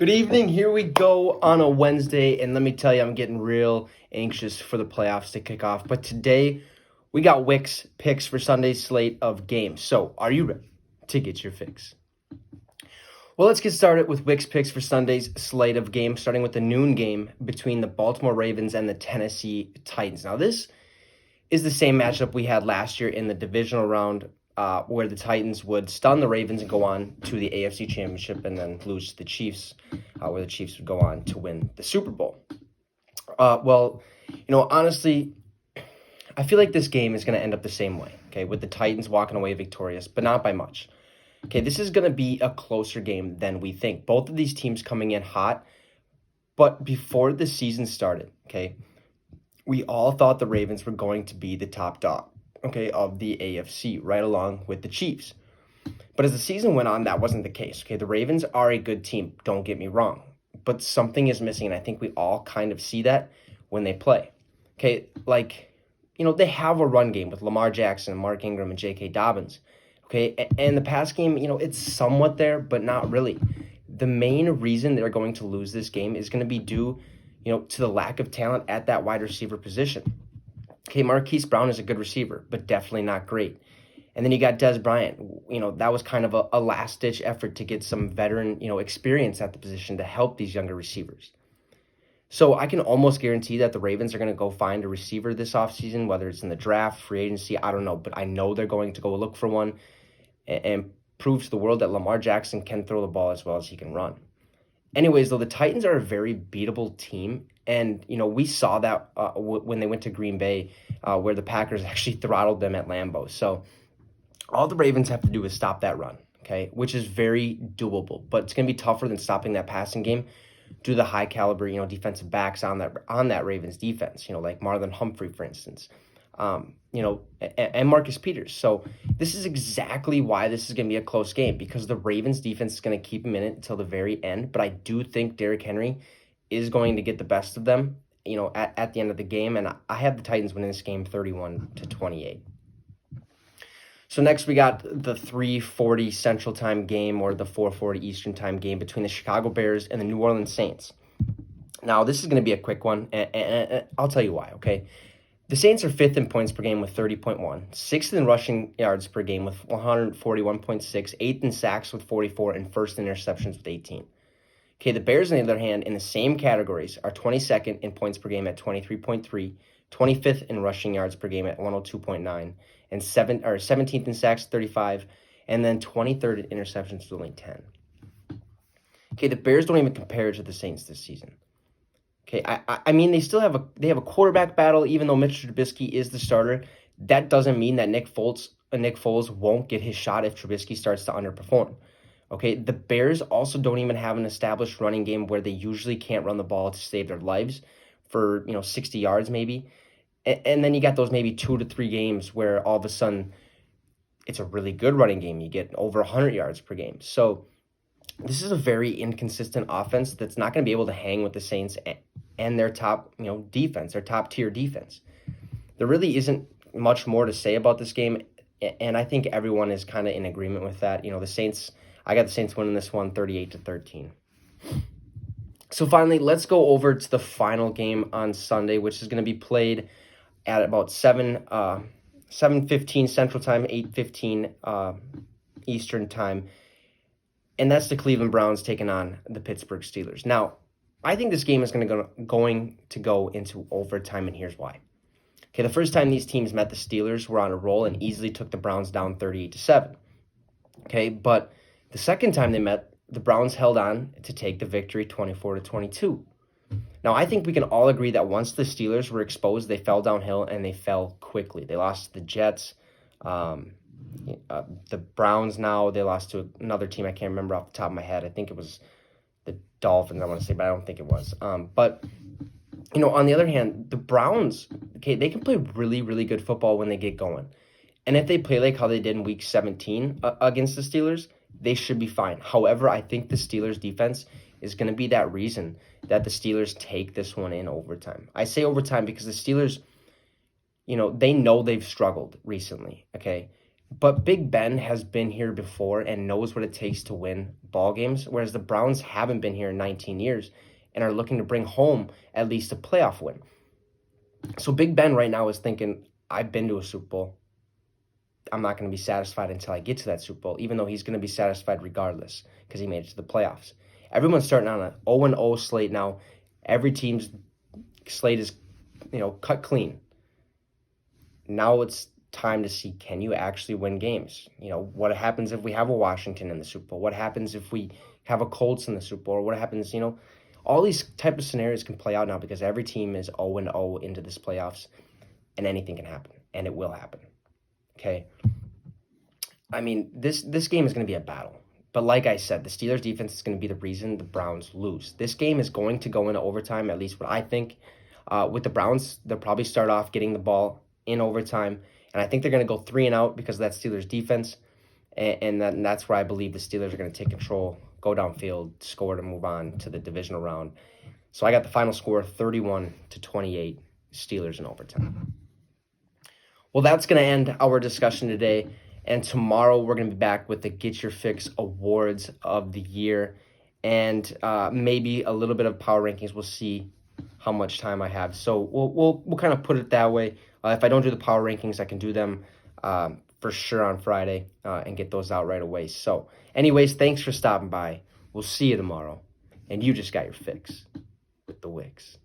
Good evening. Here we go on a Wednesday, and let me tell you, I'm getting real anxious for the playoffs to kick off. But today, we got Wicks Picks for Sunday's slate of games. So, are you ready to get your fix? Well, let's get started with Wicks Picks for Sunday's slate of games, starting with the noon game between the Baltimore Ravens and the Tennessee Titans. Now, this is the same matchup we had last year in the divisional round, where the Titans would stun the Ravens and go on to the AFC Championship and then lose to the Chiefs, where the Chiefs would go on to win the Super Bowl. Honestly, I feel like this game is going to end up the same way, okay, with the Titans walking away victorious, but not by much. Okay, this is going to be a closer game than we think. Both of these teams coming in hot, but before the season started, okay, we all thought the Ravens were going to be the top dog, okay, of the AFC, right along with the Chiefs. But as the season went on, that wasn't the case, okay? The Ravens are a good team, don't get me wrong, but something is missing, and I think we all kind of see that when they play, okay? They have a run game with Lamar Jackson, Mark Ingram, and J.K. Dobbins, okay? And the pass game, it's somewhat there, but not really. The main reason they're going to lose this game is going to be due to the lack of talent at that wide receiver position. Okay, Marquise Brown is a good receiver, but definitely not great. And then you got Dez Bryant. That was kind of a last-ditch effort to get some veteran, experience at the position to help these younger receivers. So I can almost guarantee that the Ravens are going to go find a receiver this offseason, whether it's in the draft, free agency, I don't know. But I know they're going to go look for one and prove to the world that Lamar Jackson can throw the ball as well as he can run. Anyways, though, the Titans are a very beatable team, and, we saw that when they went to Green Bay, where the Packers actually throttled them at Lambeau. So all the Ravens have to do is stop that run, okay, which is very doable, but it's going to be tougher than stopping that passing game due to the high-caliber, defensive backs on that Ravens defense, like Marlon Humphrey, for instance, and Marcus Peters. So this is exactly why this is going to be a close game, because the Ravens defense is going to keep them in it until the very end. But I do think Derrick Henry is going to get the best of them, at the end of the game. And I have the Titans winning this game 31-28. So next we got the 3:40 Central Time game, or the 4:40 Eastern Time game between the Chicago Bears and the New Orleans Saints. Now, this is going to be a quick one, and I'll tell you why, okay? The Saints are 5th in points per game with 30.1, 6th in rushing yards per game with 141.6, 8th in sacks with 44, and 1st in interceptions with 18. Okay, the Bears, on the other hand, in the same categories, are 22nd in points per game at 23.3, 25th in rushing yards per game at 102.9, and 17th in sacks, 35, and then 23rd in interceptions with only 10. Okay, the Bears don't even compare to the Saints this season. Okay, I mean, they still have a quarterback battle, even though Mitch Trubisky is the starter. That doesn't mean that Nick Foles won't get his shot if Trubisky starts to underperform. Okay, the Bears also don't even have an established running game where they usually can't run the ball to save their lives for 60 yards maybe. And then you got those maybe 2 to 3 games where all of a sudden it's a really good running game. You get over 100 yards per game. So this is a very inconsistent offense that's not going to be able to hang with the Saints and their top, defense, their top tier defense. There really isn't much more to say about this game, and I think everyone is kind of in agreement with that. The Saints, I got the Saints winning this one 38-13. So finally, let's go over to the final game on Sunday, which is going to be played at about 7:15 Central Time, 8:15 Eastern Time. And that's the Cleveland Browns taking on the Pittsburgh Steelers. Now, I think this game is going to go into overtime, and here's why. Okay, the first time these teams met, the Steelers were on a roll and easily took the Browns down 38-7. Okay, but the second time they met, the Browns held on to take the victory 24-22. Now, I think we can all agree that once the Steelers were exposed, they fell downhill, and they fell quickly. They lost to the Jets. The Browns now, they lost to another team I can't remember off the top of my head. I think it was the Dolphins, I want to say, but I don't think it was. But on the other hand, the Browns, okay, they can play really, really good football when they get going. And if they play like how they did in Week 17 against the Steelers, they should be fine. However, I think the Steelers' defense is going to be that reason that the Steelers take this one in overtime. I say overtime because the Steelers, they know they've struggled recently, okay? But Big Ben has been here before and knows what it takes to win ball games, whereas the Browns haven't been here in 19 years and are looking to bring home at least a playoff win. So Big Ben right now is thinking, I've been to a Super Bowl. I'm not going to be satisfied until I get to that Super Bowl, even though he's going to be satisfied regardless because he made it to the playoffs. Everyone's starting on an 0-0 slate now. Every team's slate is, cut clean. Now it's time to see, can you actually win games? What happens if we have a Washington in the Super Bowl? What happens if we have a Colts in the Super Bowl? Or what happens, all these type of scenarios can play out now because every team is 0-0 into this playoffs, and anything can happen, and it will happen. Okay? I mean, this game is going to be a battle. But like I said, the Steelers defense is going to be the reason the Browns lose. This game is going to go into overtime, at least what I think. With the Browns, they'll probably start off getting the ball in overtime, and I think they're going to go 3-and-out because of that Steelers defense, and that's where I believe the Steelers are going to take control, go downfield, score to move on to the divisional round. So I got the final score 31-28, Steelers in overtime. Well, that's going to end our discussion today. And tomorrow we're going to be back with the Get Your Fix Awards of the Year and maybe a little bit of power rankings. We'll see how much time I have. So we'll kind of put it that way. If I don't do the power rankings, I can do them for sure on Friday and get those out right away. So anyways, thanks for stopping by. We'll see you tomorrow. And you just got your fix with the Wicks.